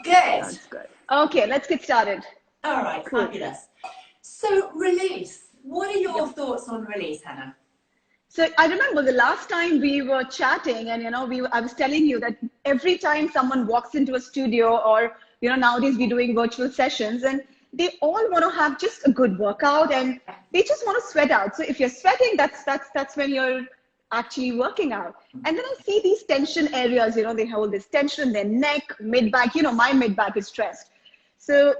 Good. Sounds good. Okay, let's get started. All right, Cool. fabulous. So release. What are your thoughts on release, Hannah? So I remember the last time we were chatting, and I was telling you that every time someone walks into a studio, or nowadays we're doing virtual sessions, and they all want to have just a good workout, and they just want to sweat out. So if you're sweating, that's when you're actually working out. And then I see these tension areas. They hold this tension in their neck, mid back. My mid back is stressed. So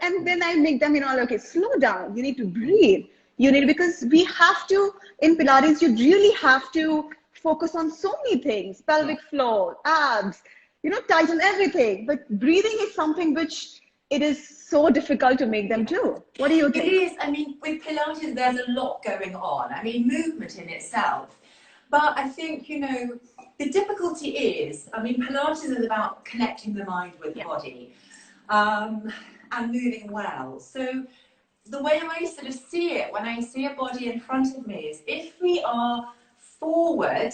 and then I make them okay, slow down. You need to breathe. Because we have to, in Pilates, you really have to focus on so many things: pelvic floor, abs, tighten everything. But breathing is something which it is so difficult to make them do. What do you think? It is. I mean, with Pilates, there's a lot going on. I mean, movement in itself. But I think, the difficulty is, Pilates is about connecting the mind with the body and moving well. So the way I sort of see it when I see a body in front of me is, if we are forward,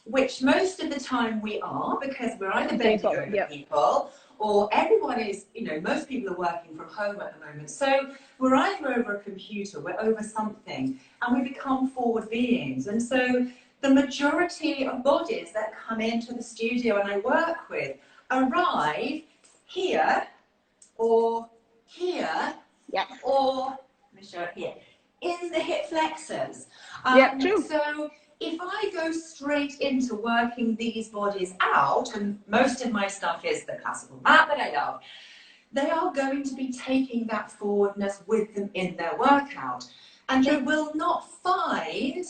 which most of the time we are, because we're either bending over people, or everyone is, most people are working from home at the moment. So we're either over a computer, we're over something, and we become forward beings. And so the majority of bodies that come into the studio and I work with arrive here or here, or let me show it here, in the hip flexors. True. So if I go straight into working these bodies out, and most of my stuff is the classical mat that I love, they are going to be taking that forwardness with them in their workout, and they will not find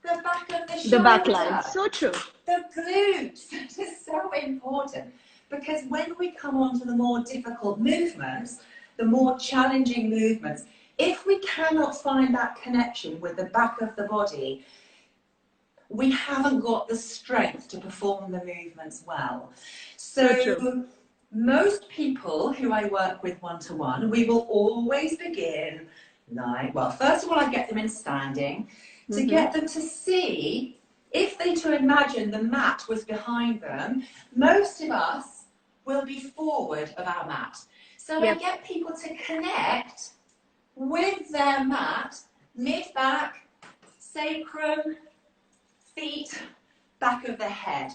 the back of the shoulder. The back line. So true. The glutes. It is so important, because when we come on to the more difficult movements, the more challenging movements, if we cannot find that connection with the back of the body, we haven't got the strength to perform the movements well. So most people who I work with one-to-one, we will always begin first of all, I get them in standing to get them to see, if they to imagine the mat was behind them, most of us will be forward of our mat. So I get people to connect with their mat, mid-back, sacrum, feet, back of the head,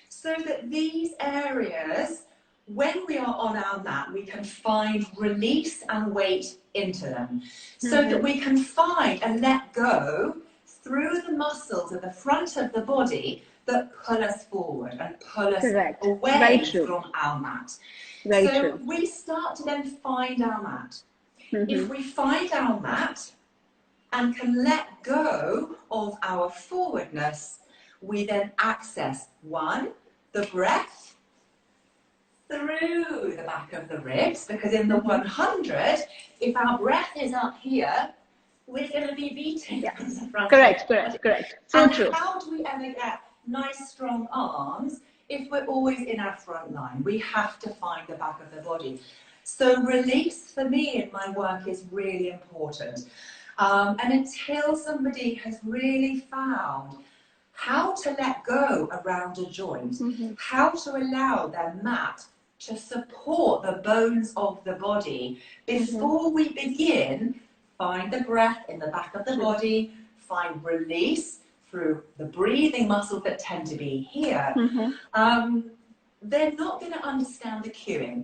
so that these areas, when we are on our mat, we can find release and weight into them, so that we can find and let go through the muscles at the front of the body that pull us forward and pull us away from our mat. So we start to then find our mat. If we find our mat and can let go of our forwardness, we then access the breath through the back of the ribs, because in the 100, if our breath is up here, we're going to be beating from the front. Correct. So and true. How do we ever get nice strong arms if we're always in our front line? We have to find the back of the body. So release for me in my work is really important. And until somebody has really found how to let go around a joint, how to allow their mat to support the bones of the body, before we begin, find the breath in the back of the body, find release through the breathing muscles that tend to be here, they're not going to understand the cueing.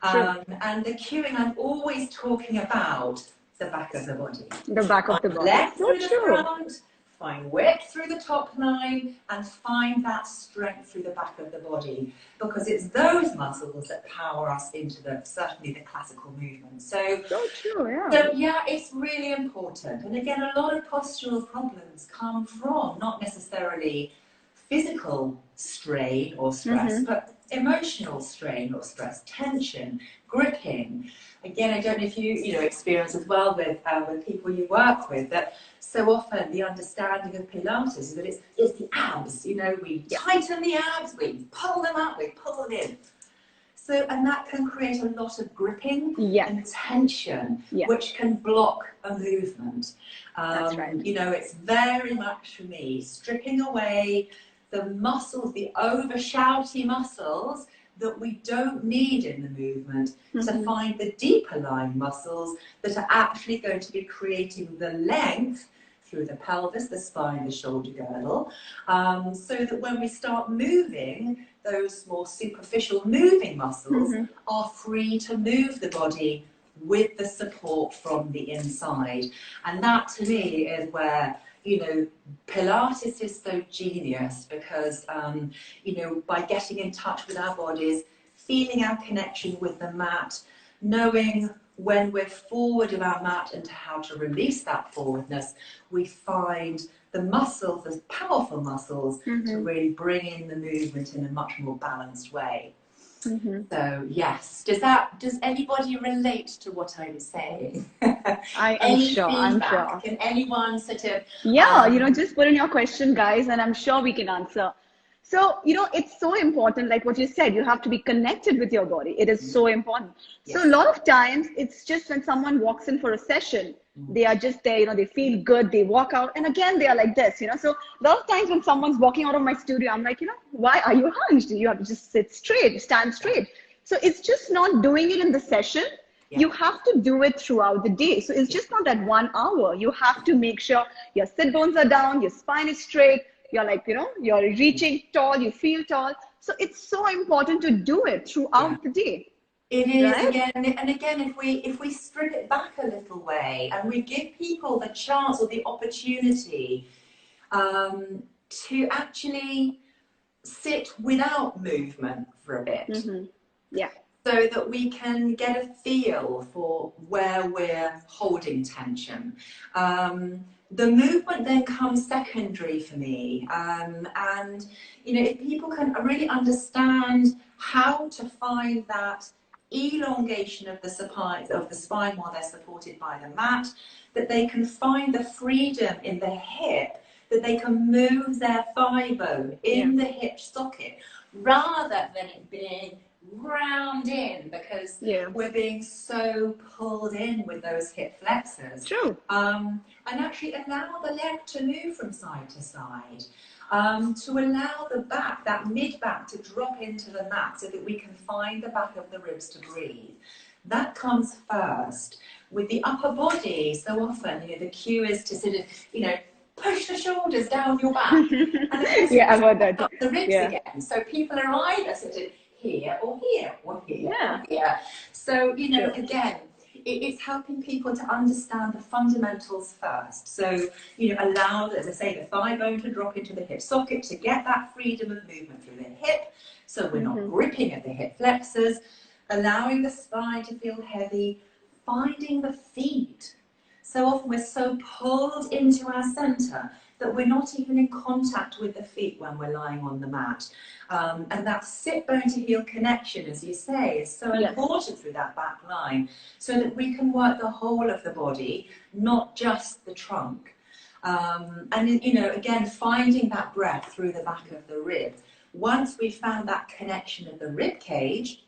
And the cueing, I'm always talking about the back of the body. The back of the body. Left through the front, find width through the top line, and find that strength through the back of the body, because it's those muscles that power us into certainly the classical movement. So true, So it's really important. And again, a lot of postural problems come from not necessarily physical strain or stress, but emotional strain or stress, tension, gripping. Again, I don't know if you experience as well with people you work with, that so often the understanding of Pilates is that it's the abs. We tighten the abs, we pull them up, we pull them in. So, and that can create a lot of gripping and tension, which can block a movement. That's right. It's very much for me stripping away the muscles, the over shouty muscles that we don't need in the movement to find the deeper lying muscles that are actually going to be creating the length through the pelvis, the spine, the shoulder girdle, so that when we start moving, those more superficial moving muscles are free to move the body with the support from the inside. And that to me is where, you know, Pilates is so genius, because, you know, by getting in touch with our bodies, feeling our connection with the mat, knowing when we're forward of our mat and how to release that forwardness, we find the muscles, the powerful muscles, to really bring in the movement in a much more balanced way. So yes, does anybody relate to what I'm saying? I'm sure. Can anyone sort of you know, just put in your question, guys, and I'm sure we can answer. So, you know, it's so important, like what you said, you have to be connected with your body. It is so important. Yes. So a lot of times it's just when someone walks in for a session, they are just there, you know, they feel good, they walk out, and again, they are like this, you know. So a lot of times when someone's walking out of my studio, I'm like, you know, why are you hunched? You have to just sit straight, stand straight. So it's just not doing it in the session. You have to do it throughout the day. So it's just not that 1 hour. You have to make sure your sit bones are down, your spine is straight, you're like, you know, you're reaching tall, you feel tall. So it's so important to do it throughout the day. It is, right? Again, if we strip it back a little way and we give people the chance or the opportunity to actually sit without movement for a bit. So that we can get a feel for where we're holding tension. The movement then comes secondary for me. And, you know, if people can really understand how to find that elongation of the spine while they're supported by the mat, that they can find the freedom in the hip, that they can move their thigh bone in the hip socket, rather than it being round in, because we're being so pulled in with those hip flexors. True. And actually allow the leg to move from side to side, to allow the back, that mid back, to drop into the mat so that we can find the back of the ribs to breathe. That comes first. With the upper body, so often, you know, the cue is to sort of, you know, push the shoulders down your back. And I've heard that. Up the ribs again. So people are either sort of here or here or here or here. So, you know, again, it's helping people to understand the fundamentals first. So, you know, allow, as I say, the thigh bone to drop into the hip socket to get that freedom of movement through the hip. So we're not gripping at the hip flexors, allowing the spine to feel heavy, finding the feet. So often we're so pulled into our center that we're not even in contact with the feet when we're lying on the mat. And that sit bone to heel connection, as you say, is so important through that back line, so that we can work the whole of the body, not just the trunk. And, you know, again, finding that breath through the back of the rib. Once we've found that connection of the rib cage,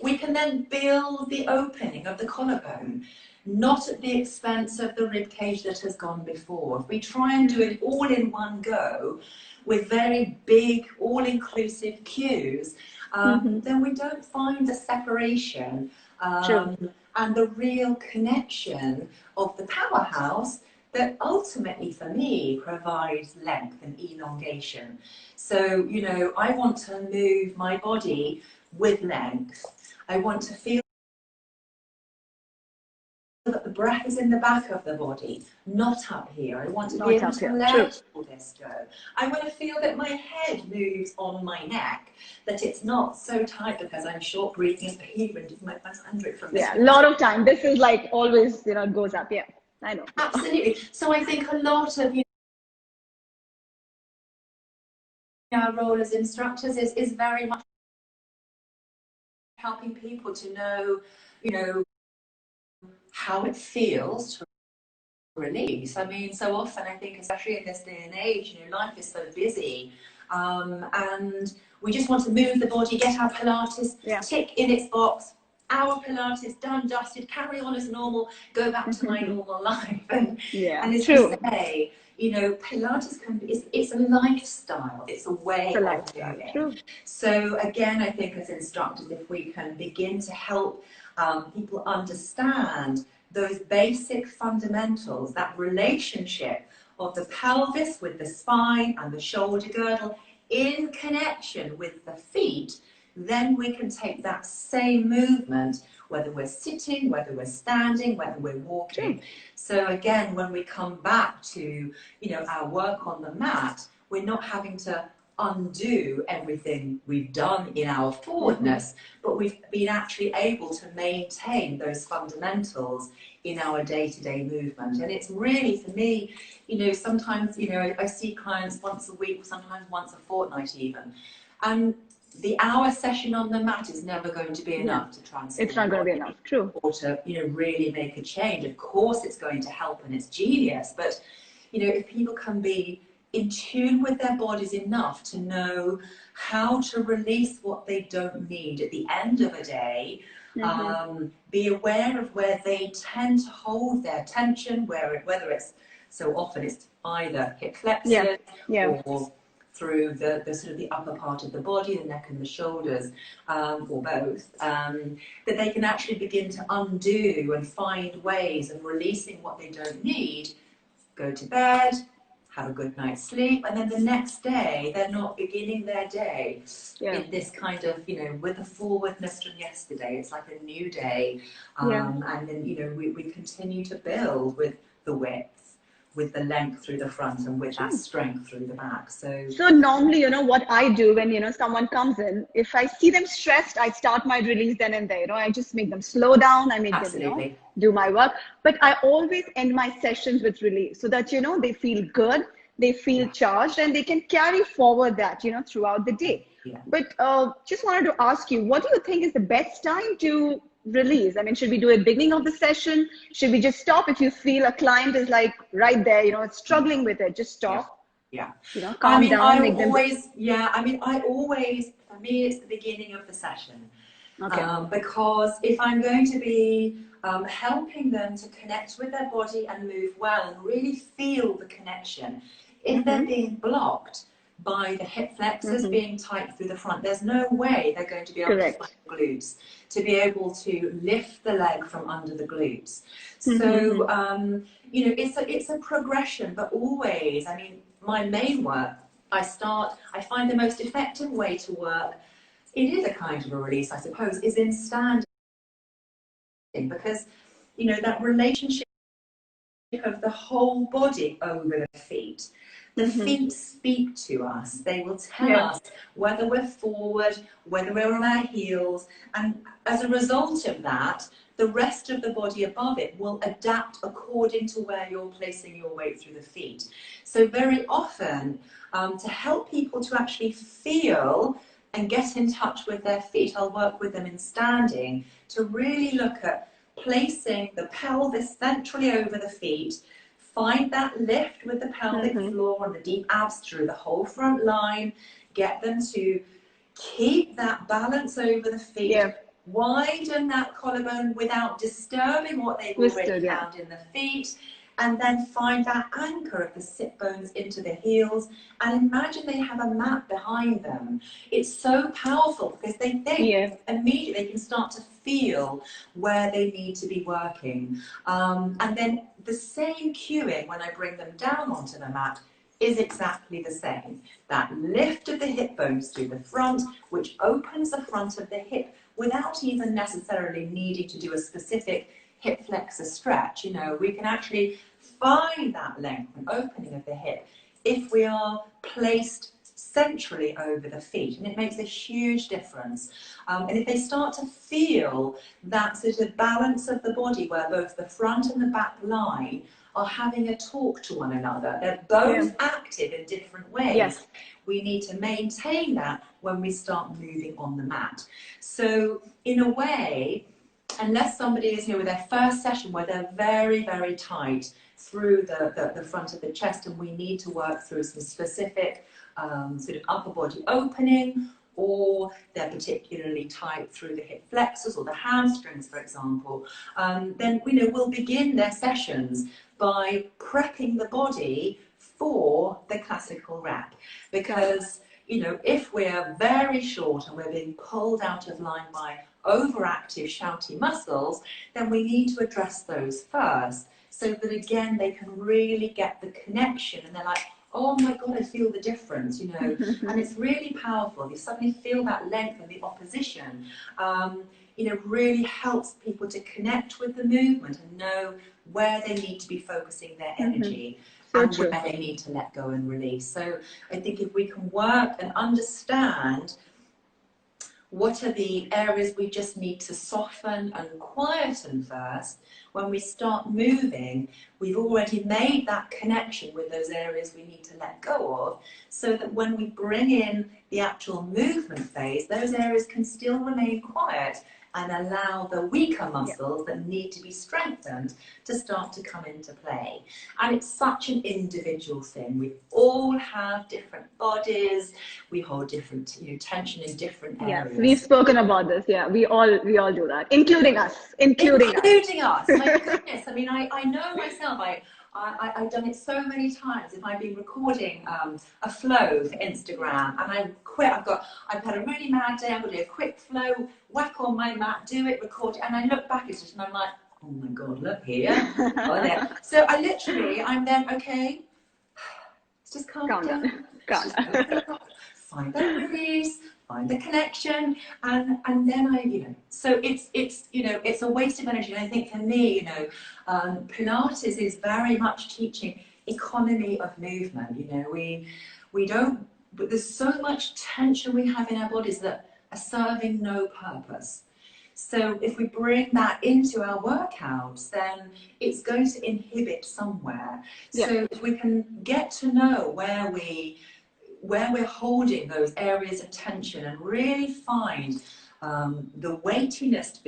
we can then build the opening of the collarbone, not at the expense of the rib cage that has gone before. If we try and do it all in one go with very big, all-inclusive cues, then we don't find the separation and the real connection of the powerhouse that ultimately, for me, provides length and elongation. So, you know, I want to move my body with length. I want to feel that the breath is in the back of the body, not up here. I want to be able to let all this go. I want to feel that my head moves on my neck, that it's not so tight because I'm short breathing and even my under it from this. A lot of time. This is like always, you know, it goes up. I know. Absolutely. So I think a lot of, you know, our role as instructors is very much helping people to know, you know, how it feels to release. I mean, so often I think, especially in this day and age, you know, life is so busy, and we just want to move the body, get our Pilates tick in its box, our Pilates done, dusted, carry on as normal, go back to my normal life. And as you say, you know, Pilates can be, it's a lifestyle, it's a way of moving. True. So again, I think as instructors, if we can begin to help people understand those basic fundamentals, that relationship of the pelvis with the spine and the shoulder girdle in connection with the feet, then we can take that same movement, whether we're sitting, whether we're standing, whether we're walking. So again, when we come back to, you know, our work on the mat, we're not having to undo everything we've done in our forwardness, but we've been actually able to maintain those fundamentals in our day-to-day movement. And it's really, for me, you know, sometimes, you know, I see clients once a week, sometimes once a fortnight even, and the hour session on the mat is never going to be enough to transform. It's not going to be enough, true. Or to, you know, really make a change. Of course it's going to help and it's genius, but, you know, if people can be in tune with their bodies enough to know how to release what they don't need at the end of a day, be aware of where they tend to hold their tension, whether it's, so often it's either hip flexors or through the sort of the upper part of the body, the neck and the shoulders, or both, that they can actually begin to undo and find ways of releasing what they don't need, go to bed, have a good night's sleep, and then the next day they're not beginning their day in this kind of, you know, with a forwardness from yesterday. It's like a new day, and then, you know, we continue to build with the width, with the length through the front, and with that strength through the back. So normally, you know, what I do when, you know, someone comes in, if I see them stressed, I start my release then and there. You know, I just make them slow down. I make them, you know, do my work. But I always end my sessions with release so that, you know, they feel good, they feel charged, and they can carry forward that, you know, throughout the day. But just wanted to ask you, what do you think is the best time to release? I mean, should we do it beginning of the session? Should we just stop if you feel a client is like right there, you know, it's struggling with it, just stop. You know, calm down. I mean, I always, for me, it's the beginning of the session. Because if I'm going to be helping them to connect with their body and move well and really feel the connection, if they're being blocked by the hip flexors being tight through the front, there's no way they're going to be able to find the glutes, to be able to lift the leg from under the glutes. So, you know, it's a progression, but always, I mean, my main work, I find the most effective way to work, it is a kind of a release, I suppose, is in standing, because, you know, that relationship of the whole body over the feet. The feet speak to us. They will tell us whether we're forward, whether we're on our heels, and as a result of that, the rest of the body above it will adapt according to where you're placing your weight through the feet. So very often, to help people to actually feel and get in touch with their feet, I'll work with them in standing to really look at placing the pelvis centrally over the feet. Find that lift with the pelvic floor and the deep abs through the whole front line. Get them to keep that balance over the feet. Widen that collarbone without disturbing what they've already found in the feet. And then find that anchor of the sit bones into the heels. And imagine they have a mat behind them. It's so powerful because they think immediately they can start to feel where they need to be working. And then the same cueing when I bring them down onto the mat is exactly the same. That lift of the hip bones through the front, which opens the front of the hip without even necessarily needing to do a specific hip flexor stretch. You know, we can actually find that length and opening of the hip if we are placed centrally over the feet, and it makes a huge difference. And if they start to feel that sort of balance of the body where both the front and the back line are having a talk to one another, they're both active in different ways. We need to maintain that when we start moving on the mat. So in a way, unless somebody is here with their first session where they're very, very tight through the front of the chest and we need to work through some specific sort of upper body opening, or they're particularly tight through the hip flexors or the hamstrings, for example, then we'll begin their sessions by prepping the body before the classical rep. Because, you know, if we're very short and we're being pulled out of line by overactive, shouty muscles, then we need to address those first, so that again they can really get the connection, and they're like, oh my God, I feel the difference, you know. And it's really powerful. You suddenly feel that length and the opposition. You know, really helps people to connect with the movement and know where they need to be focusing their energy. So and where they need to let go and release. So I think if we can work and understand what are the areas we just need to soften and quieten first, when we start moving, we've already made that connection with those areas we need to let go of, so that when we bring in the actual movement phase, those areas can still remain quiet and allow the weaker muscles that need to be strengthened to start to come into play. And it's such an individual thing. We all have different bodies. We hold different, you know, tension in different areas. Yes, we've spoken about this. Yeah, we all do that, including us. Including us. My goodness. I mean, I know myself. I've done it so many times. If I've been recording a flow for Instagram and I quit, I've had a really mad day, I'm going to do a quick flow, whack on my mat, do it, record it, and I look back at it and I'm like, oh my God, look here. Oh, there. So I'm then, okay, let's just calm down. Find that release, find the connection, and then you know, so it's you know, it's a waste of energy. And I think for me, you know, Pilates is very much teaching economy of movement. You know, we don't, but there's so much tension we have in our bodies that are serving no purpose. So if we bring that into our workouts, then it's going to inhibit somewhere. Yeah. So if we can get to know where we're holding those areas of tension and really find the weightiness to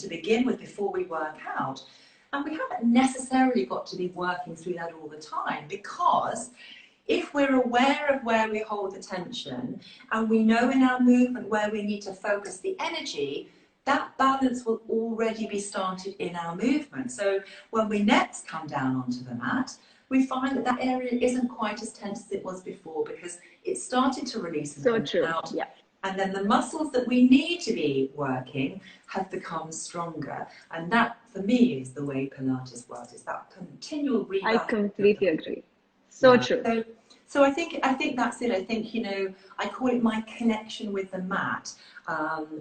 begin with before we work out. And we haven't necessarily got to be working through that all the time, because if we're aware of where we hold the tension and we know in our movement where we need to focus the energy, that balance will already be started in our movement. So when we next come down onto the mat, we find that area isn't quite as tense as it was before, because it started to release and come out. Yeah. And then the muscles that we need to be working have become stronger. And that, for me, is the way Pilates works. It's that continual rebound. I completely agree. So true. So I think that's it. I think, you know, I call it my connection with the mat,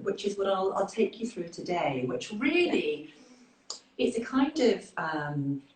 which is what I'll take you through today, which really, it's a kind of,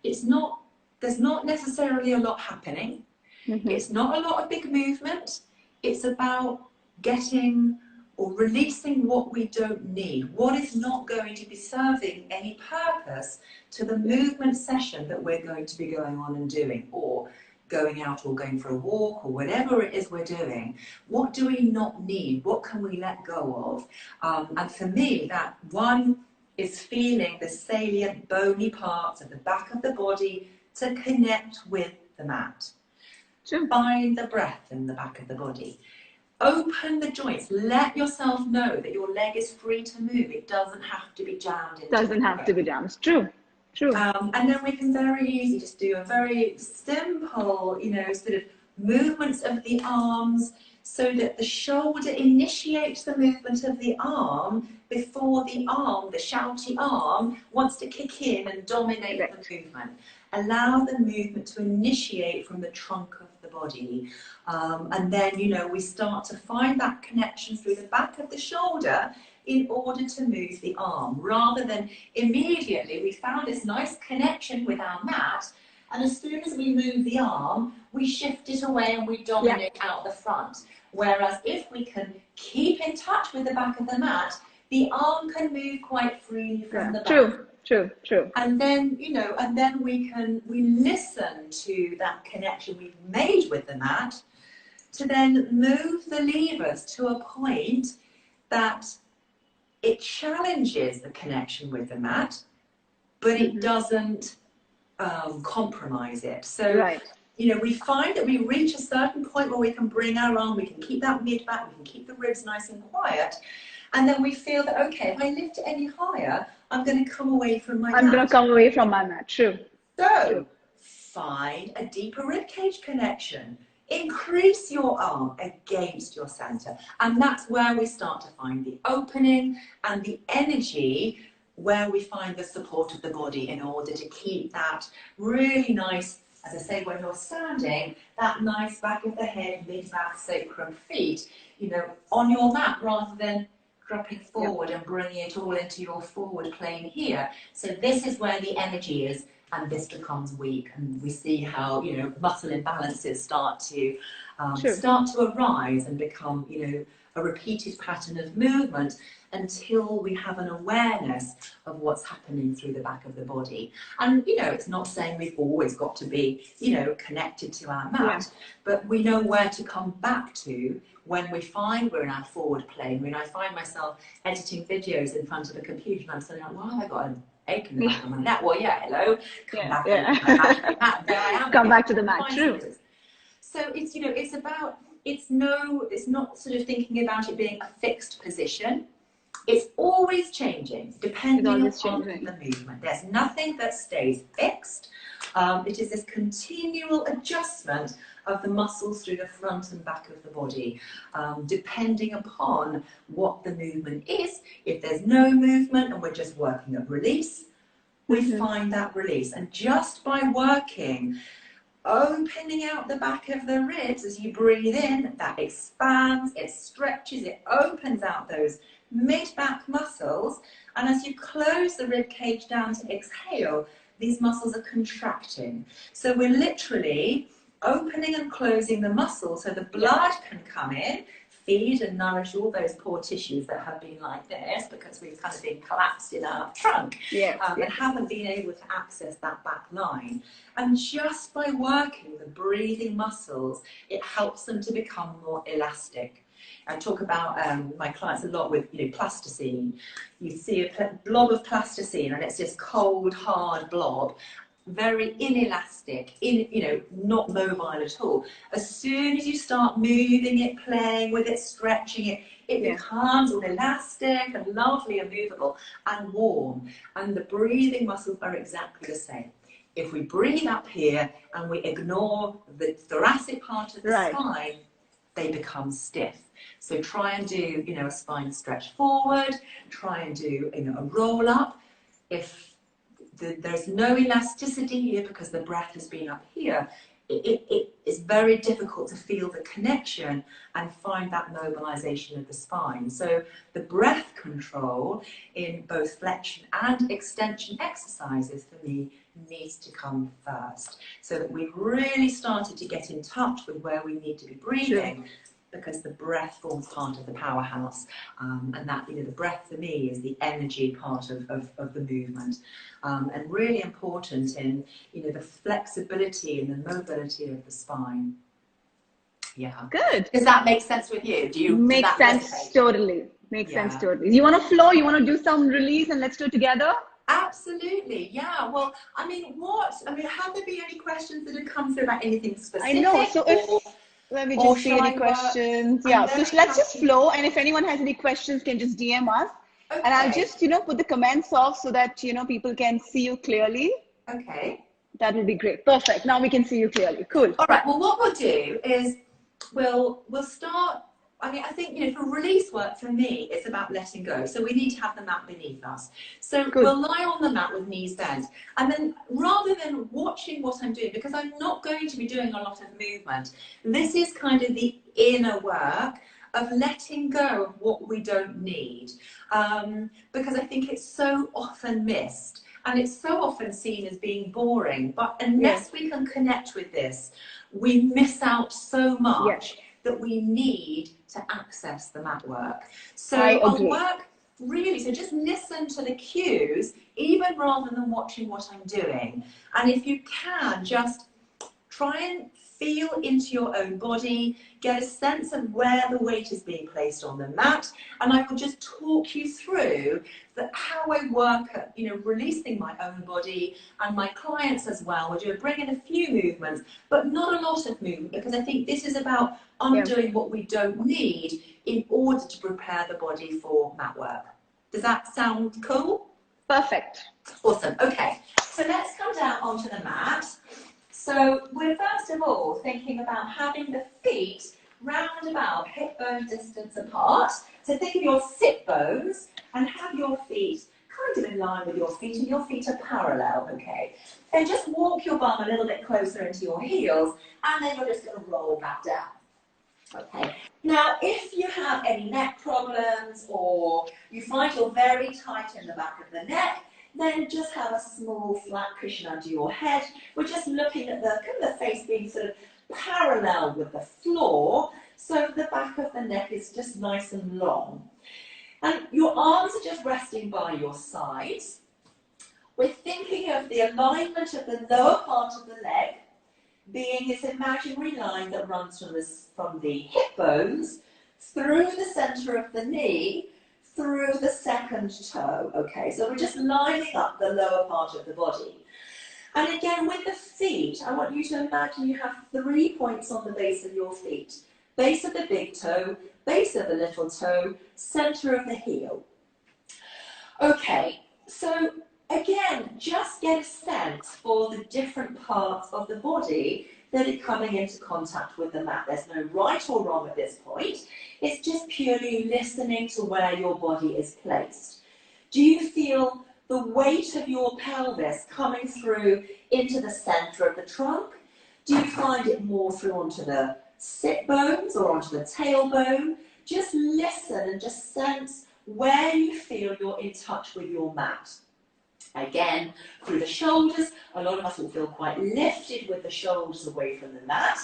there's not necessarily a lot happening. It's not a lot of big movement. It's about getting or releasing what we don't need, what is not going to be serving any purpose to the movement session that we're going to be going on and doing, or going out or going for a walk or whatever it is we're doing. What do we not need? What can we let go of? And for me, that one is feeling the salient bony parts at the back of the body to connect with the mat. Find the breath in the back of the body. Open the joints. Let yourself know that your leg is free to move. It doesn't have to be jammed into Doesn't have to be jammed. True. And then we can very easily just do a very simple, you know, sort of movements of the arms, so that the shoulder initiates the movement of the arm before the arm, the shouty arm, wants to kick in and dominate the movement. Allow the movement to initiate from the trunk of the body. And then, you know, we start to find that connection through the back of the shoulder in order to move the arm, rather than immediately we found this nice connection with our mat, and as soon as we move the arm, we shift it away and we dominate out the front. Whereas if we can keep in touch with the back of the mat, the arm can move quite freely from the back. True. And then, you know, and then we listen to that connection we've made with the mat to then move the levers to a point that it challenges the connection with the mat, but it doesn't compromise it. So, you know, we find that we reach a certain point where we can bring our arm, we can keep that mid back, we can keep the ribs nice and quiet. And then we feel that, okay, if I lift it any higher, I'm going to come away from my mat. I'm going to come away from my mat. True. So, find a deeper ribcage connection. Increase your arm against your center. And that's where we start to find the opening and the energy, where we find the support of the body in order to keep that really nice, as I say, when you're standing, that nice back of the head, mid-back, sacrum, feet, you know, on your mat, rather than dropping forward and bringing it all into your forward plane here. So this is where the energy is, and this becomes weak, and we see how, you know, muscle imbalances start to arise and become, you know, a repeated pattern of movement, until we have an awareness of what's happening through the back of the body. And, you know, it's not saying we've always got to be, you know, connected to our mat, but we know where to come back to when we find we're in our forward plane. When I find myself editing videos in front of a computer and I'm saying, like, why have I got an ache in the back of my neck? Well, yeah, hello, come back to the mat. There I am. Come back to the mat, true. So it's, you know, it's about, it's not sort of thinking about it being a fixed position. It's always changing, depending on the movement. There's nothing that stays fixed. It is this continual adjustment of the muscles through the front and back of the body, depending upon what the movement is. If there's no movement and we're just working at release, we find that release. And just by working, opening out the back of the ribs as you breathe in, that expands, it stretches, it opens out those mid-back muscles, and as you close the rib cage down to exhale, these muscles are contracting. So we're literally opening and closing the muscles so the blood can come in, feed and nourish all those poor tissues that have been like this because we've kind of been collapsed in our trunk and haven't been able to access that back line. And just by working the breathing muscles, it helps them to become more elastic. I talk about my clients a lot with, you know, plasticine. You see a blob of plasticine and it's this cold, hard blob, very inelastic, you know, not mobile at all. As soon as you start moving it, playing with it, stretching it, it becomes all elastic and lovely and movable and warm. And the breathing muscles are exactly the same. If we breathe up here and we ignore the thoracic part of the spine, they become stiff. So try and do, you know, a spine stretch forward, try and do, you know, a roll up. If there's no elasticity here because the breath has been up here, it is very difficult to feel the connection and find that mobilization of the spine. So the breath control in both flexion and extension exercises for me needs to come first, so that we've really started to get in touch with where we need to be breathing, because the breath forms part of the powerhouse, and that, you know, the breath for me is the energy part of the movement, and really important in, you know, the flexibility and the mobility of the spine. Yeah. Good. Does that make sense with you? Do you make sense? Resonate? Totally. Makes sense totally. You want to flow? You want to do some release and let's do it together? Absolutely, yeah. Well, I mean, have there been any questions that have come through about anything specific? I know. So let me just see any questions. Yeah, so let's just flow. And if anyone has any questions, can just DM us. Okay. And I'll just, you know, put the comments off so that, you know, people can see you clearly. Okay. That will be great. Perfect. Now we can see you clearly. Cool. All right. Well, what we'll do is we'll start. I mean, I think, you know, for release work, for me, it's about letting go. So we need to have the mat beneath us. So we'll lie on the mat with knees bent. And then rather than watching what I'm doing, because I'm not going to be doing a lot of movement, this is kind of the inner work of letting go of what we don't need. Because I think it's so often missed. And it's so often seen as being boring. But unless we can connect with this, we miss out so much that we need to access the mat work. So I'll work really, so just listen to the cues, even rather than watching what I'm doing. And if you can, just try and feel into your own body, get a sense of where the weight is being placed on the mat, and I will just talk you through how I work at, you know, releasing my own body, and my clients as well. We'll bring in a few movements, but not a lot of movement, because I think this is about undoing what we don't need in order to prepare the body for mat work. Does that sound cool? Perfect. Awesome. Okay, so let's come down onto the mat. So we're first of all thinking about having the feet round about hip bone distance apart. So think of your sit bones and have your feet kind of in line with your feet, and your feet are parallel, okay? And just walk your bum a little bit closer into your heels, and then you're just going to roll back down. Okay. Now, if you have any neck problems or you find you're very tight in the back of the neck, then just have a small flat cushion under your head. We're just looking at the face being sort of parallel with the floor, so the back of the neck is just nice and long. And your arms are just resting by your sides. We're thinking of the alignment of the lower part of the leg being this imaginary line that runs from the hip bones through the center of the knee, through the second toe, okay? So we're just lining up the lower part of the body. And again, with the feet, I want you to imagine you have 3 points on the base of your feet. Base of the big toe, base of the little toe, center of the heel. Okay, so again, just get a sense for the different parts of the body that are coming into contact with the mat. There's no right or wrong at this point. It's just purely listening to where your body is placed. Do you feel the weight of your pelvis coming through into the center of the trunk? Do you find it more through onto the sit bones or onto the tailbone? Just listen and just sense where you feel you're in touch with your mat. Again, through the shoulders, a lot of us will feel quite lifted with the shoulders away from the mat.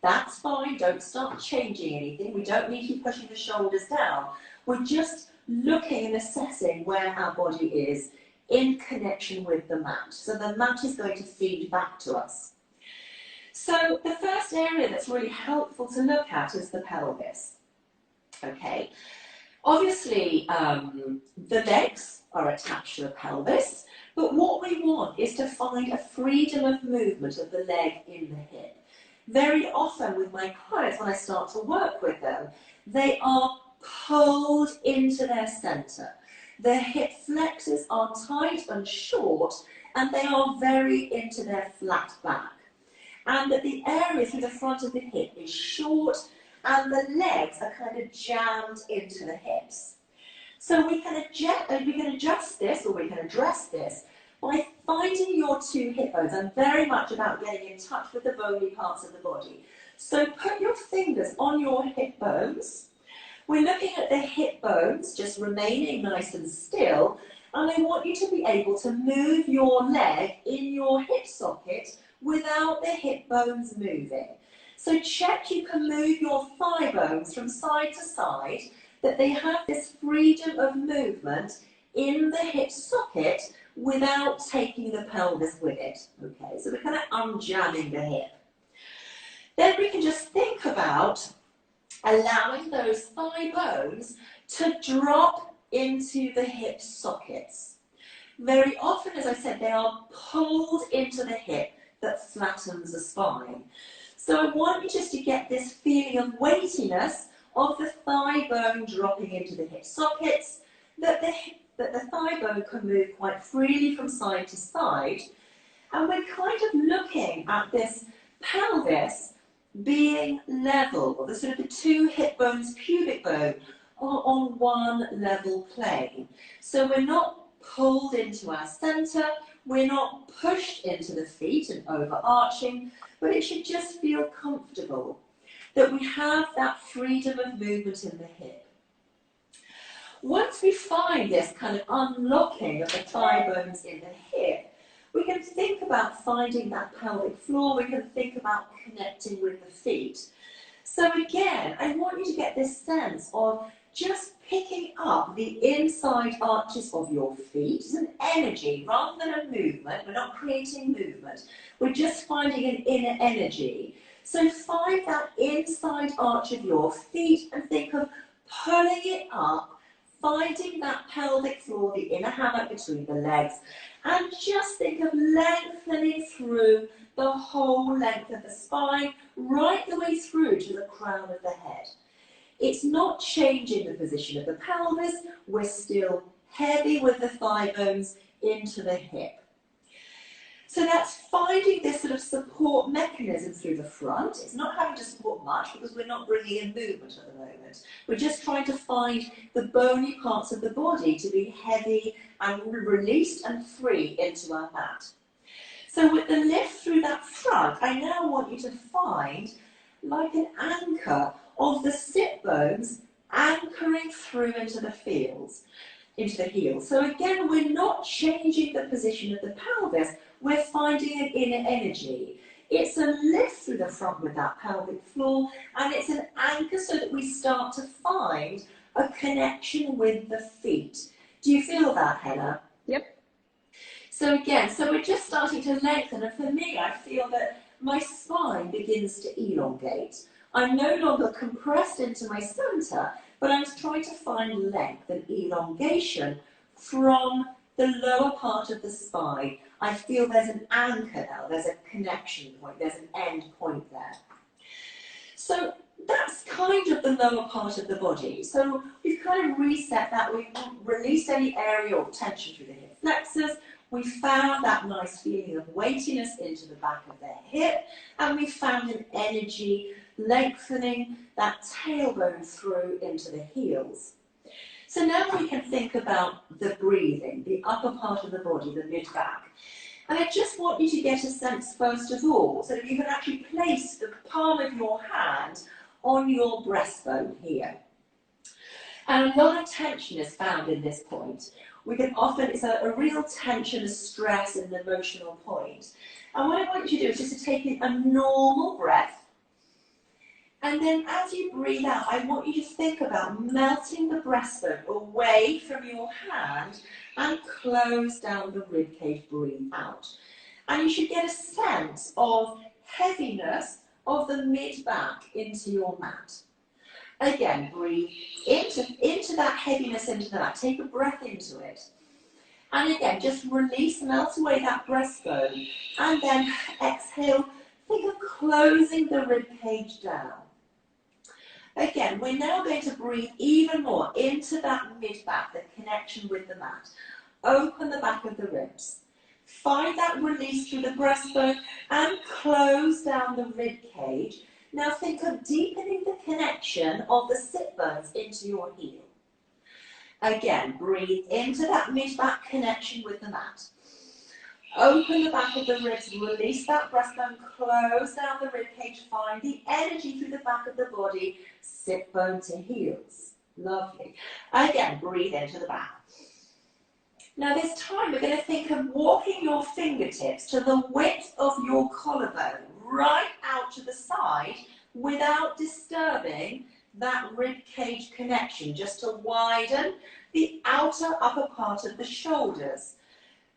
That's fine, don't start changing anything. We don't need to keep pushing the shoulders down. We're just looking and assessing where our body is in connection with the mat. So the mat is going to feed back to us. So the first area that's really helpful to look at is the pelvis. Okay, obviously the legs are attached to the pelvis, but what we want is to find a freedom of movement of the leg in the hip. Very often with my clients, when I start to work with them, they are pulled into their center. Their hip flexors are tight and short, and they are very into their flat back. And that the area through the front of the hip is short, and the legs are kind of jammed into the hips. So we can adjust this, or we can address this, by finding your 2 hip bones. I'm very much about getting in touch with the bony parts of the body. So put your fingers on your hip bones. We're looking at the hip bones, just remaining nice and still, and I want you to be able to move your leg in your hip socket without the hip bones moving. So check you can move your thigh bones from side to side, that they have this freedom of movement in the hip socket without taking the pelvis with it. Okay, so we're kind of unjamming the hip. Then we can just think about allowing those thigh bones to drop into the hip sockets. Very often, as I said, they are pulled into the hip that flattens the spine. So I want you just to get this feeling of weightiness of the thigh bone dropping into the hip sockets, that the thigh bone can move quite freely from side to side. And we're kind of looking at this pelvis being level, or the sort of the 2 hip bones, pubic bone, are on one level plane. So we're not pulled into our center, we're not pushed into the feet and overarching, but it should just feel comfortable, that we have that freedom of movement in the hip. Once we find this kind of unlocking of the thigh bones in the hip, we can think about finding that pelvic floor, we can think about connecting with the feet. So again, I want you to get this sense of just picking up the inside arches of your feet. It's an energy rather than a movement. We're not creating movement. We're just finding an inner energy. So find that inside arch of your feet and think of pulling it up, finding that pelvic floor, the inner hammock between the legs, and just think of lengthening through the whole length of the spine, right the way through to the crown of the head. It's not changing the position of the pelvis, we're still heavy with the thigh bones into the hip. So that's finding this sort of support mechanism through the front. It's not having to support much because we're not bringing in movement at the moment. We're just trying to find the bony parts of the body to be heavy and released and free into our mat. So with the lift through that front, I now want you to find like an anchor of the sit bones anchoring through into the heels. So again, we're not changing the position of the pelvis, we're finding an inner energy. It's a lift through the front with that pelvic floor, and it's an anchor so that we start to find a connection with the feet. Do you feel that, Hannah? Yep. So again, we're just starting to lengthen, and for me, I feel that my spine begins to elongate. I'm no longer compressed into my center, but I'm trying to find length and elongation from the lower part of the spine. I feel there's an anchor now, there's a connection point, there's an end point there. So that's kind of the lower part of the body. So we've kind of reset that, we've released any area of tension through the hip flexors, we found that nice feeling of weightiness into the back of the hip, and we found an energy lengthening that tailbone through into the heels. So now we can think about the breathing, the upper part of the body, the mid-back. And I just want you to get a sense first of all, so that you can actually place the palm of your hand on your breastbone here. And a lot of tension is found in this point. We can often, it's a real tension, a stress, and an emotional point. And what I want you to do is just to take in a normal breath. And then as you breathe out, I want you to think about melting the breastbone away from your hand and close down the ribcage, breathe out. And you should get a sense of heaviness of the mid-back into your mat. Again, breathe into that heaviness into the mat. Take a breath into it. And again, just release, melt away that breastbone. And then exhale, think of closing the ribcage down. Again, we're now going to breathe even more into that mid-back, the connection with the mat. Open the back of the ribs. Find that release through the breastbone and close down the rib cage. Now think of deepening the connection of the sit bones into your heel. Again, breathe into that mid-back connection with the mat. Open the back of the ribs, release that breastbone, close down the rib cage, find the energy through the back of the body, sit bone to heels. Lovely. Again, breathe into the back. Now this time we're going to think of walking your fingertips to the width of your collarbone, right out to the side without disturbing that rib cage connection, just to widen the outer upper part of the shoulders.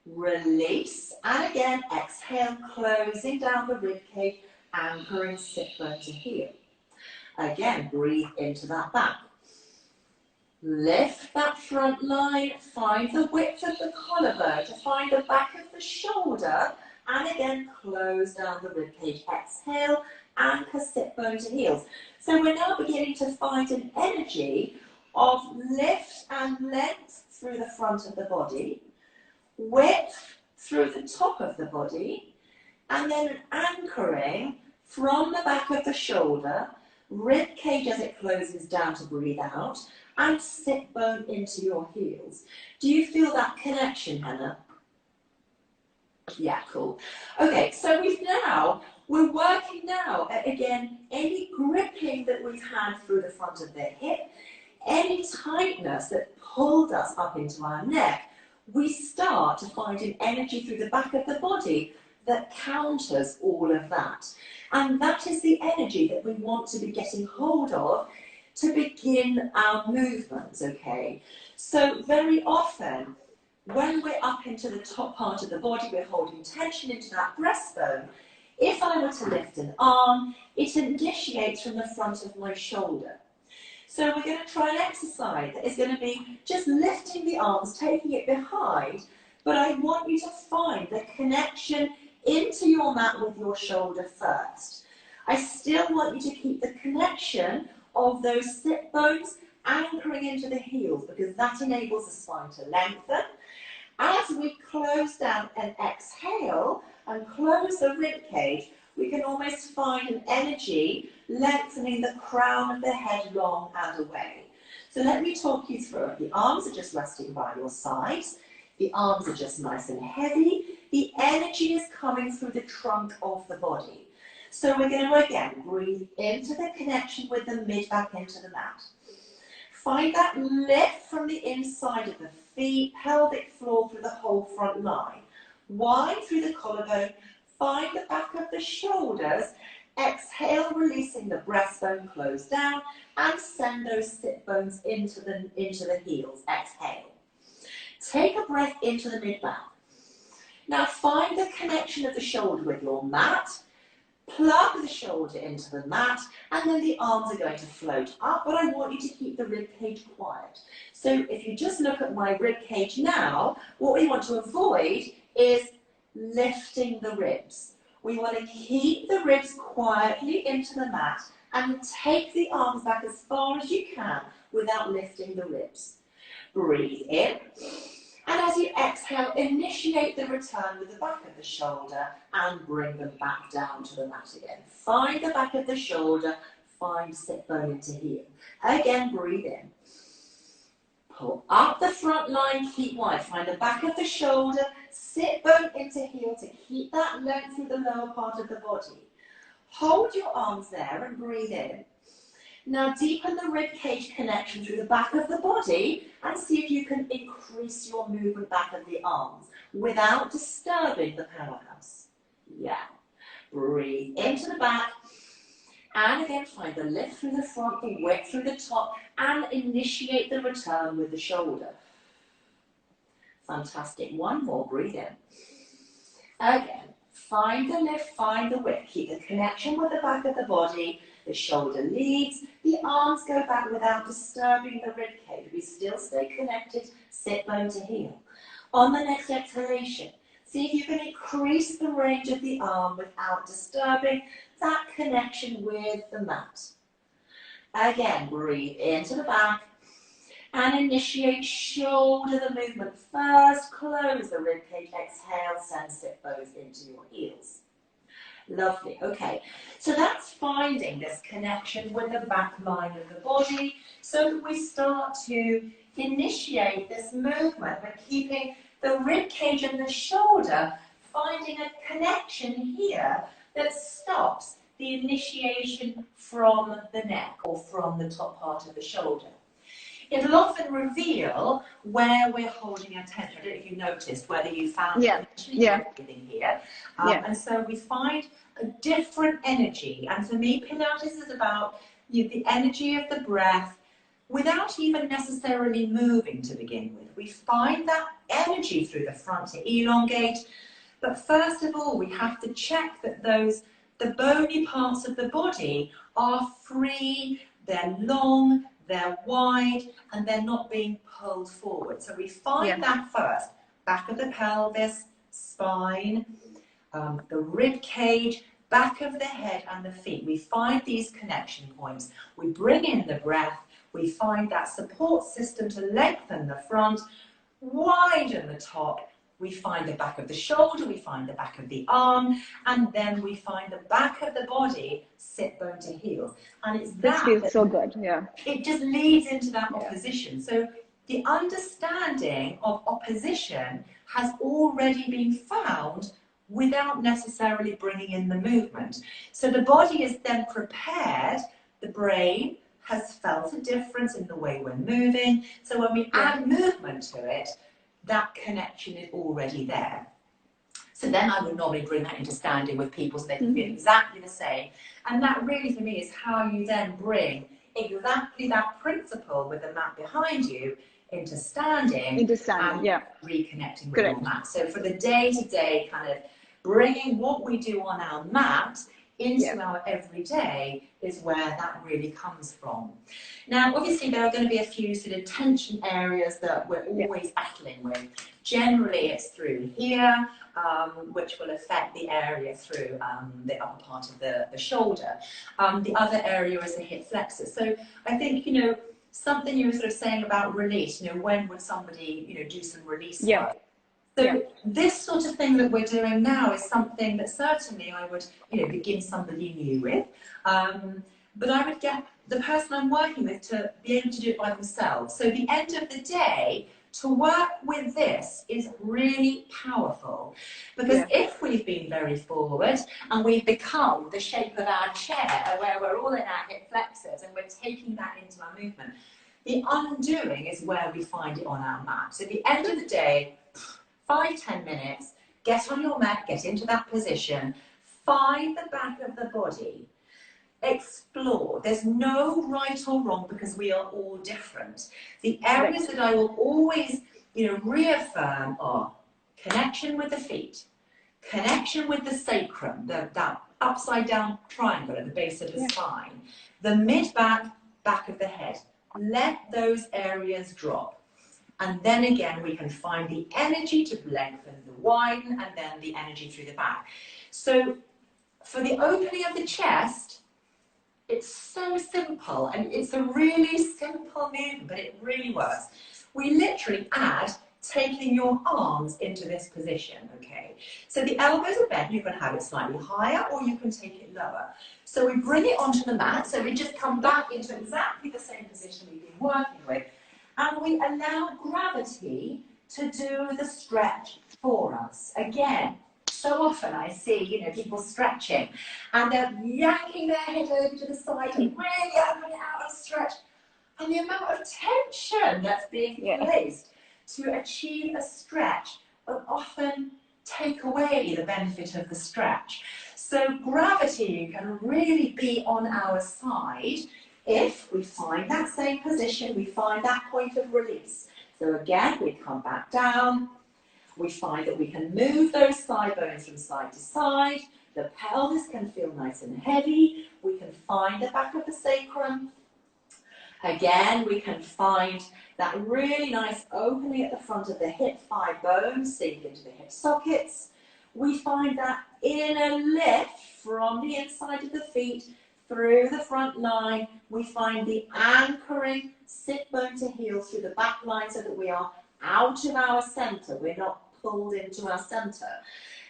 Release, and again exhale, closing down the rib cage, anchoring sit bone to heel. Again, breathe into that back. Lift that front line, find the width of the collarbone to find the back of the shoulder, and again close down the rib cage. Exhale, anchor sit bone to heels. So we're now beginning to find an energy of lift and length through the front of the body, width through the top of the body, and then an anchoring from the back of the shoulder, rib cage as it closes down to breathe out, and sit bone into your heels. Do you feel that connection, Hannah? Yeah, cool. Okay, so we're working now at, again, any gripping that we've had through the front of the hip, any tightness that pulled us up into our neck, we start to find an energy through the back of the body that counters all of that. And that is the energy that we want to be getting hold of to begin our movements, okay? So very often, when we're up into the top part of the body, we're holding tension into that breastbone. If I were to lift an arm, it initiates from the front of my shoulder. So we're going to try an exercise that is going to be just lifting the arms, taking it behind, but I want you to find the connection into your mat with your shoulder first. I still want you to keep the connection of those sit bones anchoring into the heels, because that enables the spine to lengthen. As we close down and exhale and close the rib cage, we can almost find an energy lengthening the crown of the head long and away. So let me talk you through it. The arms are just resting by your sides. The arms are just nice and heavy. The energy is coming through the trunk of the body. So we're going to again breathe into the connection with the mid back into the mat. Find that lift from the inside of the feet, pelvic floor through the whole front line. Wide through the collarbone. Find the back of the shoulders. Exhale, releasing the breastbone, close down, and send those sit bones into the heels. Exhale. Take a breath into the mid-back. Now find the connection of the shoulder with your mat. Plug the shoulder into the mat, and then the arms are going to float up, but I want you to keep the rib cage quiet. So if you just look at my rib cage now, what we want to avoid is lifting the ribs. We want to keep the ribs quietly into the mat and take the arms back as far as you can without lifting the ribs. Breathe in. And as you exhale, initiate the return with the back of the shoulder and bring them back down to the mat again. Find the back of the shoulder, find sit bone into heel. Again, breathe in. Pull up the front line, keep wide. Find the back of the shoulder, sit bone into heel to keep that length through the lower part of the body. Hold your arms there and breathe in. Now deepen the rib cage connection through the back of the body and see if you can increase your movement back of the arms without disturbing the powerhouse. Yeah. Breathe into the back. And again, find the lift through the front, the width through the top, and initiate the return with the shoulder. Fantastic. One more. Breathe in. Again, find the lift, find the width. Keep the connection with the back of the body. The shoulder leads. The arms go back without disturbing the rib cage. We still stay connected, sit bone to heel. On the next exhalation, see if you can increase the range of the arm without disturbing that connection with the mat. Again, breathe into the back and initiate shoulder the movement first. Close the rib cage, exhale, send sit bones into your heels. Lovely. Okay, so that's finding this connection with the back line of the body so that we start to initiate this movement. We're keeping the rib cage and the shoulder, finding a connection here that stops the initiation from the neck or from the top part of the shoulder. It'll often reveal where we're holding our tension. I don't know if you noticed whether you found everything here. And so we find a different energy. And for me, Pilates is about the energy of the breath without even necessarily moving to begin with. We find that energy through the front to elongate. But first of all, we have to check that the bony parts of the body are free, they're long, they're wide, and they're not being pulled forward. So we find that first. Back of the pelvis, spine, the rib cage, back of the head and the feet. We find these connection points. We bring in the breath. We find that support system to lengthen the front, widen the top. We find the back of the shoulder, we find the back of the arm, and then we find the back of the body, sit bone to heel. And it's that. This feels so good, yeah. It just leads into that opposition. So the understanding of opposition has already been found without necessarily bringing in the movement. So the body is then prepared, the brain has felt a difference in the way we're moving. So when we add movement to it, that connection is already there. So then I would normally bring that into standing with people so they can feel exactly the same. And that really for me is how you then bring exactly that principle with the mat behind you into standing, and reconnecting with your mat. So for the day-to-day kind of bringing what we do on our mat into our everyday is where that really comes from. Now, obviously, there are going to be a few sort of tension areas that we're always battling with. Generally, it's through here, which will affect the area through the upper part of the shoulder. The other area is the hip flexors. So I think, something you were sort of saying about release, when would somebody, do some release work? So this sort of thing that we're doing now is something that certainly I would, begin somebody new with. But I would get the person I'm working with to be able to do it by themselves. So the end of the day, to work with this is really powerful, because if we've been very forward and we've become the shape of our chair where we're all in our hip flexors and we're taking that into our movement, the undoing is where we find it on our mat. So at the end of the day, 5-10 minutes, get on your mat, get into that position, find the back of the body, explore. There's no right or wrong because we are all different. The areas that I will always, reaffirm are connection with the feet, connection with the sacrum, that upside down triangle at the base of the spine, the mid-back, back of the head. Let those areas drop. And then again, we can find the energy to lengthen the widen and then the energy through the back. So for the opening of the chest, it's so simple, and it's a really simple movement, but it really works. We literally add taking your arms into this position, okay? So the elbows are bent, you can have it slightly higher or you can take it lower. So we bring it onto the mat, so we just come back into exactly the same position we've been working with, and we allow gravity to do the stretch for us. Again, so often I see, people stretching and they're yanking their head over to the side and really opening it out and stretch. And the amount of tension that's being placed to achieve a stretch will often take away the benefit of the stretch. So gravity can really be on our side if we find that same position, we find that point of release. So again, we come back down. We find that we can move those thigh bones from side to side. The pelvis can feel nice and heavy. We can find the back of the sacrum. Again, we can find that really nice opening at the front of the hip thigh bones, sink into the hip sockets. We find that inner lift from the inside of the feet through the front line. We find the anchoring sit bone to heel through the back line so that we are out of our center. We're not pulled into our center.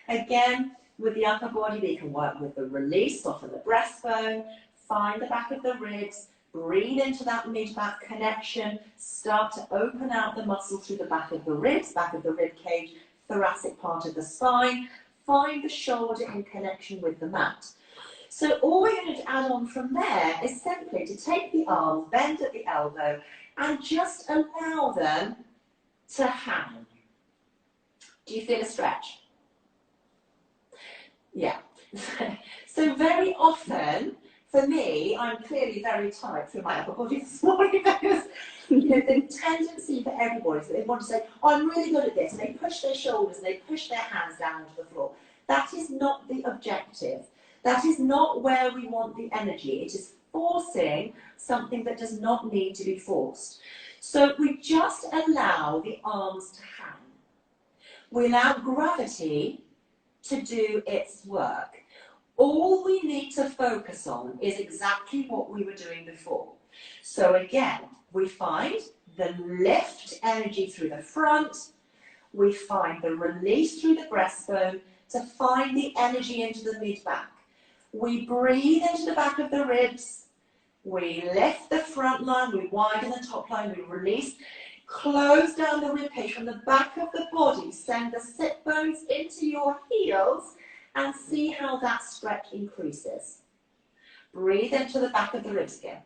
Again, with the upper body, we can work with the release, soften the breastbone, find the back of the ribs, breathe into that mid-back connection, start to open out the muscle through the back of the ribs, back of the rib cage, thoracic part of the spine, find the shoulder in connection with the mat. So all we're going to add on from there is simply to take the arms, bend at the elbow, and just allow them to hang. Do you feel a stretch? Yeah. So very often, for me, I'm clearly very tight through my upper body this morning because the tendency for everybody is that they want to say, oh, I'm really good at this, and they push their shoulders and they push their hands down onto the floor. That is not the objective. That is not where we want the energy. It is forcing something that does not need to be forced. So we just allow the arms to hang. We allow gravity to do its work. All we need to focus on is exactly what we were doing before. So again, we find the lift energy through the front, we find the release through the breastbone to find the energy into the mid-back. We breathe into the back of the ribs, we lift the front line, we widen the top line, we release, close down the rib cage from the back of the body, send the sit bones into your heels and see how that stretch increases. Breathe into the back of the rib skin.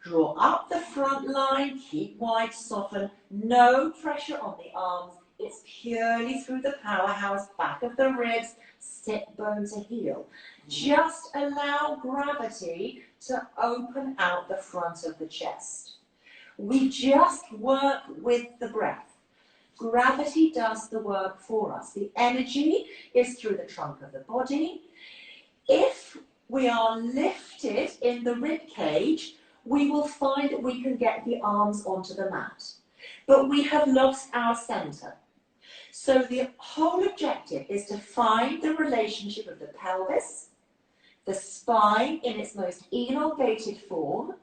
Draw up the front line, keep wide, soften, no pressure on the arms. It's purely through the powerhouse, back of the ribs, sit bone to heel. Just allow gravity to open out the front of the chest. We just work with the breath. Gravity does the work for us. The energy is through the trunk of the body. If we are lifted in the rib cage, we will find that we can get the arms onto the mat. But we have lost our center. So the whole objective is to find the relationship of the pelvis, the spine in its most elongated form,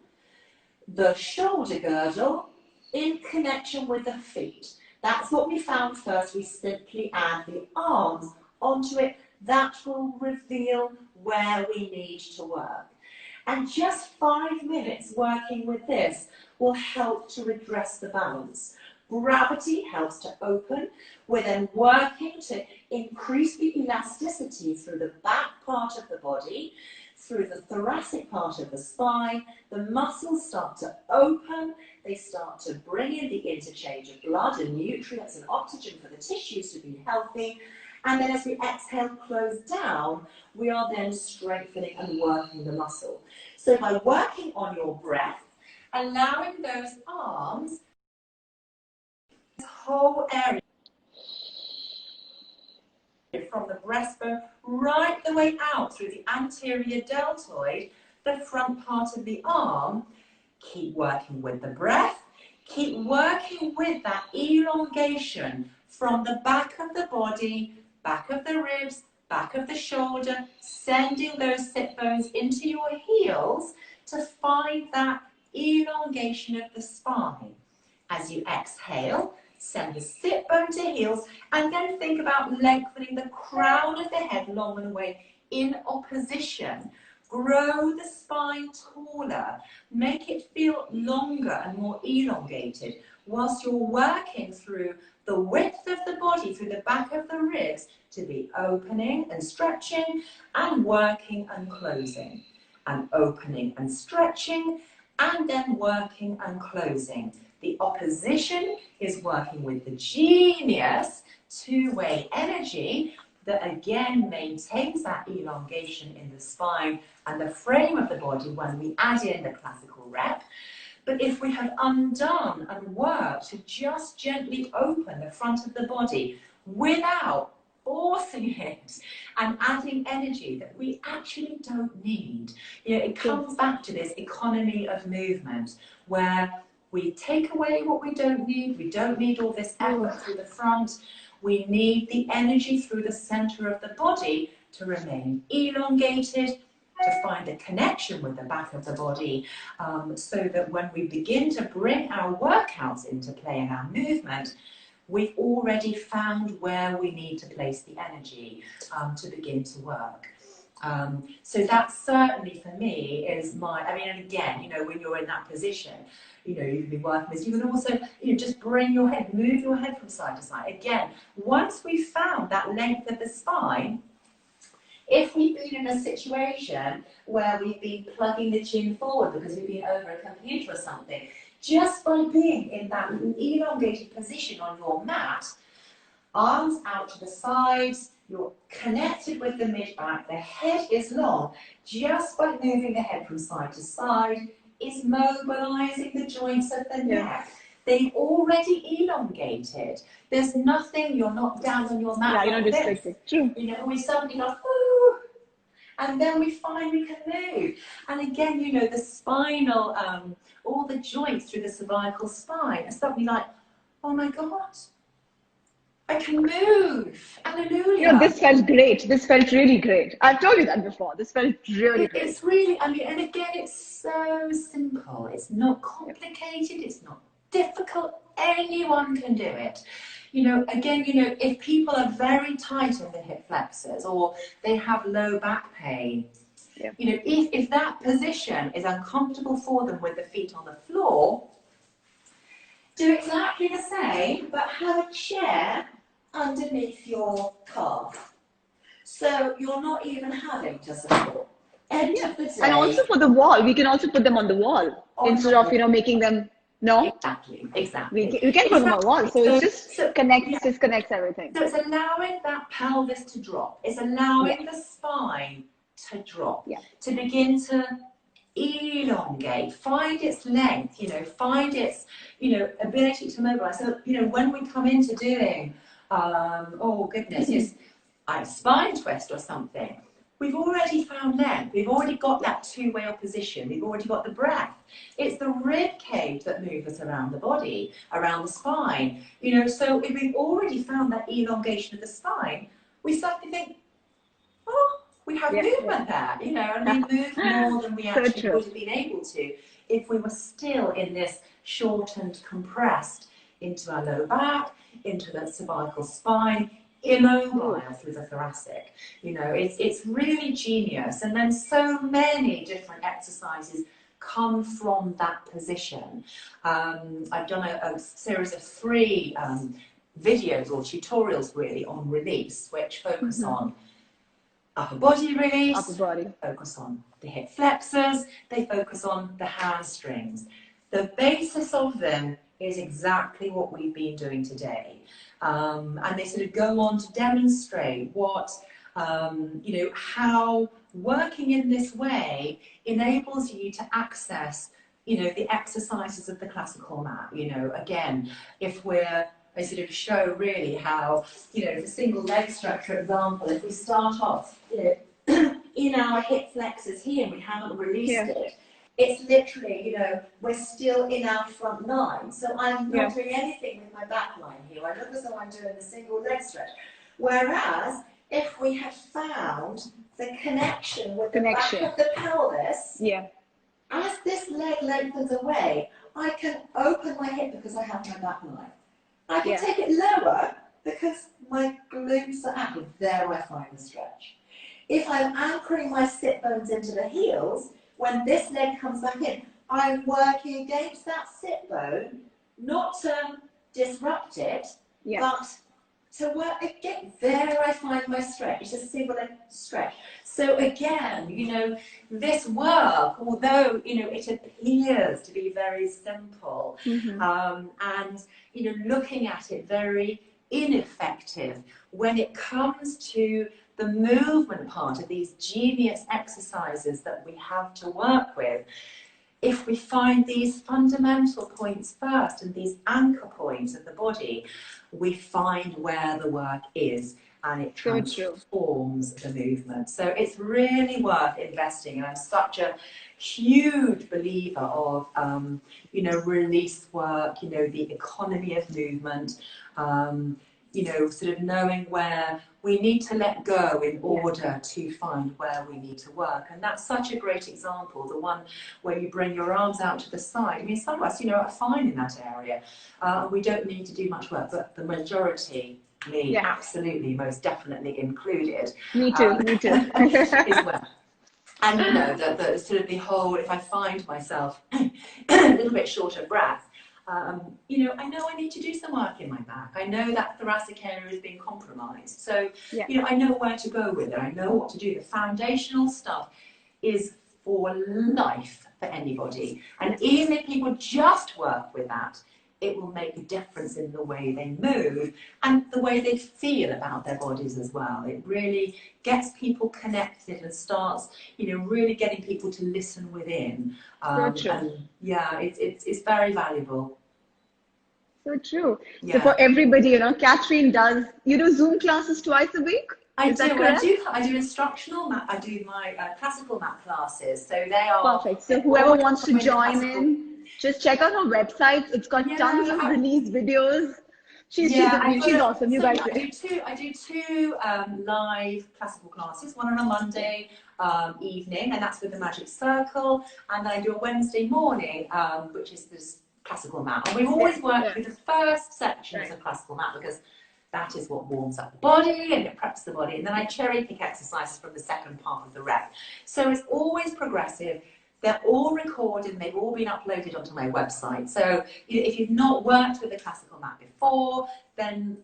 the shoulder girdle in connection with the feet. That's what we found first. We simply add the arms onto it. That will reveal where we need to work. And just 5 minutes working with this will help to redress the balance. Gravity helps to open. We're then working to increase the elasticity through the back part of the body, through the thoracic part of the spine. The muscles start to open. They start to bring in the interchange of blood and nutrients and oxygen for the tissues to be healthy. And then as we exhale, close down, we are then strengthening and working the muscle. So by working on your breath, allowing those arms, this whole area from the breastbone right the way out through the anterior deltoid, the front part of the arm, keep working with the breath, keep working with that elongation from the back of the body, back of the ribs, back of the shoulder, sending those sit bones into your heels to find that elongation of the spine. As you exhale, send the sit bone to heels, and then think about lengthening the crown of the head long and away in opposition. Grow the spine taller, make it feel longer and more elongated whilst you're working through the width of the body, through the back of the ribs, to be opening and stretching and working and closing, and opening and stretching, and then working and closing. The opposition is working with the genius two-way energy that again maintains that elongation in the spine and the frame of the body when we add in the classical rep. But if we have undone and worked to just gently open the front of the body without forcing it and adding energy that we actually don't need, it comes back to this economy of movement where we take away what we don't need. We don't need all this effort through the front. We need the energy through the center of the body to remain elongated, to find a connection with the back of the body, so that when we begin to bring our workouts into play and our movement, we've already found where we need to place the energy to begin to work. So that certainly for me is and again, when you're in that position, you can be working with, you can also, just bring your head, move your head from side to side. Again, once we've found that length of the spine, if we've been in a situation where we've been plugging the chin forward because we've been over a computer or something, just by being in that elongated position on your mat, arms out to the sides, you're connected with the mid-back, the head is long, just by moving the head from side to side, is mobilizing the joints of the neck. They've already elongated. There's nothing, you're not down on your mat. Yeah, you're not restricted. True. We suddenly go, ooh, and then we find we can move. And again, the spinal, all the joints through the cervical spine are suddenly like, oh my God, I can move. Hallelujah. This felt great. This felt really great. I've told you that before. This felt really great. It's really, and again, it's so simple. It's not complicated. It's not difficult. Anyone can do it. Again, if people are very tight in the hip flexors or they have low back pain, if that position is uncomfortable for them with the feet on the floor, do exactly the same, but have a chair underneath your calf. So you're not even having to support. End of the day. And also for the wall, we can also put them on the wall instead of, making them, no? Exactly. We can put them on the wall. So it just disconnects everything. So it's allowing that pelvis to drop. It's allowing the spine to drop, to begin to elongate, find its length, find its, ability to mobilize. So, when we come into doing, a spine twist or something, we've already found length. We've already got that two-way opposition. We've already got the breath. It's the rib cage that moves us around the body, around the spine. So if we've already found that elongation of the spine, we suddenly think, oh, we have movement there, and we move more than we actually would have been able to if we were still in this shortened, compressed, into our low back, into the cervical spine, immobile through the thoracic. You know, it's really genius. And then so many different exercises come from that position. I've done a series of 3 videos or tutorials really on release, which focus on upper body release, focus on the hip flexors, they focus on the hamstrings. The basis of them is exactly what we've been doing today. And they sort of go on to demonstrate what, you know, how working in this way enables you to access, you know, the exercises of the classical mat. You know, again, if I sort of show really how, you know, the single leg stretch, for example, if we start off, you know, in our hip flexors here and we haven't released it, it's literally, you know, we're still in our front line. So I'm not doing anything with my back line here. I look as though I'm doing the single leg stretch. Whereas if we had found the connection with the back of the pelvis, as this leg lengthens away, I can open my hip because I have my back line. I can take it lower because my glutes are active. There I find the stretch. If I'm anchoring my sit bones into the heels, when this leg comes back in, I'm working against that sit bone, not to disrupt it, but to work again. There I find my stretch. It's a single leg stretch. So again, you know, this work, although, you know, it appears to be very simple, and, you know, looking at it very ineffective, when it comes to the movement part of these genius exercises that we have to work with, if we find these fundamental points first and these anchor points of the body, we find where the work is and it transforms the movement. So it's really worth investing. And I'm such a huge believer of, you know, release work, you know, the economy of movement, you know, sort of knowing where we need to let go in order to find where we need to work. And that's such a great example, the one where you bring your arms out to the side. I mean, some of us, you know, are fine in that area. We don't need to do much work, but the majority, me, absolutely, most definitely included. Me too, me too. Is well. And, you know, the sort of the whole, if I find myself a little bit short of breath, you know I need to do some work in my back. I know that thoracic area is being compromised. So, you know, I know where to go with it. I know what to do. The foundational stuff is for life for anybody. And even if people just work with that, it will make a difference in the way they move and the way they feel about their bodies as well. It really gets people connected and starts, you know, really getting people to listen within. And yeah, it's very valuable. So true. So for everybody, you know, Catherine does, you do Zoom classes twice a week? I do instructional mat. I do my classical mat classes. So they are perfect. So whoever wants to join in, just check out her website. It's got tons of release videos. She's awesome. You guys. I do two live classical classes. One on a Monday evening, and that's with the Magic Circle, and then I do a Wednesday morning, which is this classical mat. And we've always worked with the first sections of classical mat because that is what warms up the body and it preps the body. And then I cherry pick exercises from the second part of the rep. So it's always progressive. They're all recorded and they've all been uploaded onto my website. So if you've not worked with the classical mat before, then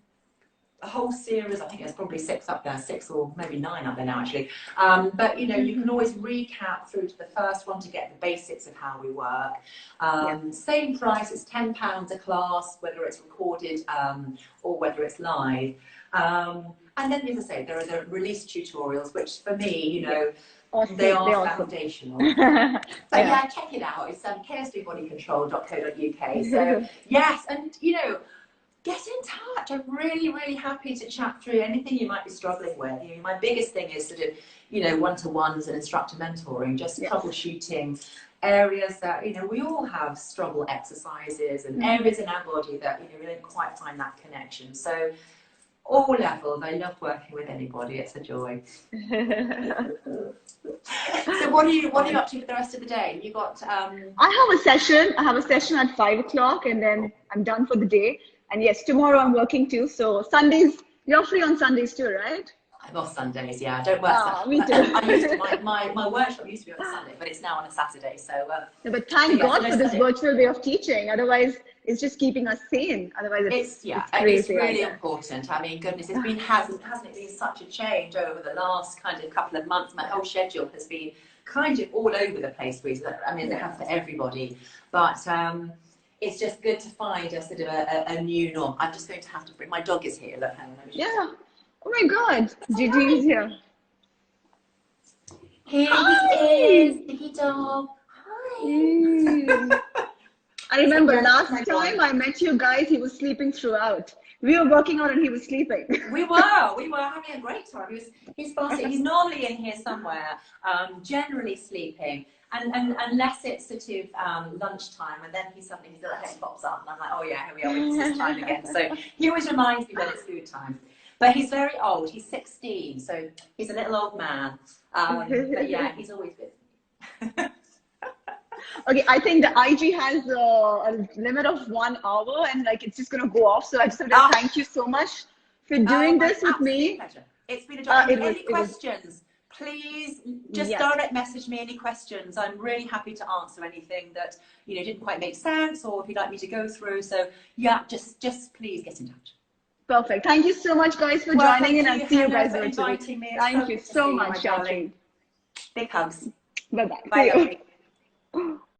a whole series, I think there's probably 6 up there, 6 or maybe 9 up there now actually. But you know, you can always recap through to the first one to get the basics of how we work. Same price, it's £10 a class, whether it's recorded or whether it's live. And then, as I say, there are the release tutorials, which for me, you know, they are foundational. But yeah, check it out. It's KSJBodyControl.co.uk. So yes, and you know, get in touch. I'm really, really happy to chat through anything you might be struggling with. You know, my biggest thing is sort of, you know, one-to-ones and instructor mentoring, just troubleshooting areas that, you know, we all have struggle exercises and areas in our body that, you know, we don't quite find that connection. So all levels. I love working with anybody. It's a joy. So what are you up to for the rest of the day? You got I have a session. I have a session at 5 o'clock, and then I'm done for the day. And yes, tomorrow I'm working too. So Sundays, you're free on Sundays too, right? I'm off Sundays. Yeah, I don't work. Me too. I used to, my workshop used to be on a Sunday, but it's now on a Saturday. So. No, but thank God for this virtual way of teaching. Otherwise, it's just keeping us sane. Otherwise, it's crazy. It's really important. I mean, goodness, hasn't it been such a change over the last kind of couple of months? My whole schedule has been kind of all over the place, really. I mean, it has for everybody, but it's just good to find a sort of a new norm. I'm just going to have to bring my dog is here. Look, hang on. Yeah. Oh my God, Gigi is here. Here he is, Biggie dog. Hi. I remember last time I met you guys, he was sleeping throughout. We were working out and he was sleeping. We were having a great time. He's fast. He's normally in here somewhere, generally sleeping, and unless it's sort of lunchtime, and then his little head pops up, and I'm like, oh yeah, here we are, it's his time again. So he always reminds me that it's food time. But he's very old. He's 16, so he's a little old man. But yeah, he's always busy. Okay, I think the IG has a limit of 1 hour, and like it's just gonna go off. So I just want to thank you so much for doing this with me. Pleasure. It's been a joy. Any questions? Please just direct message me any questions. I'm really happy to answer anything that didn't quite make sense, or if you'd like me to go through. So yeah, just please get in touch. Perfect. Thank you so much, guys, for joining in, and see you guys later. Thank you so much, darling. Big hugs. Bye-bye. Bye, lovely.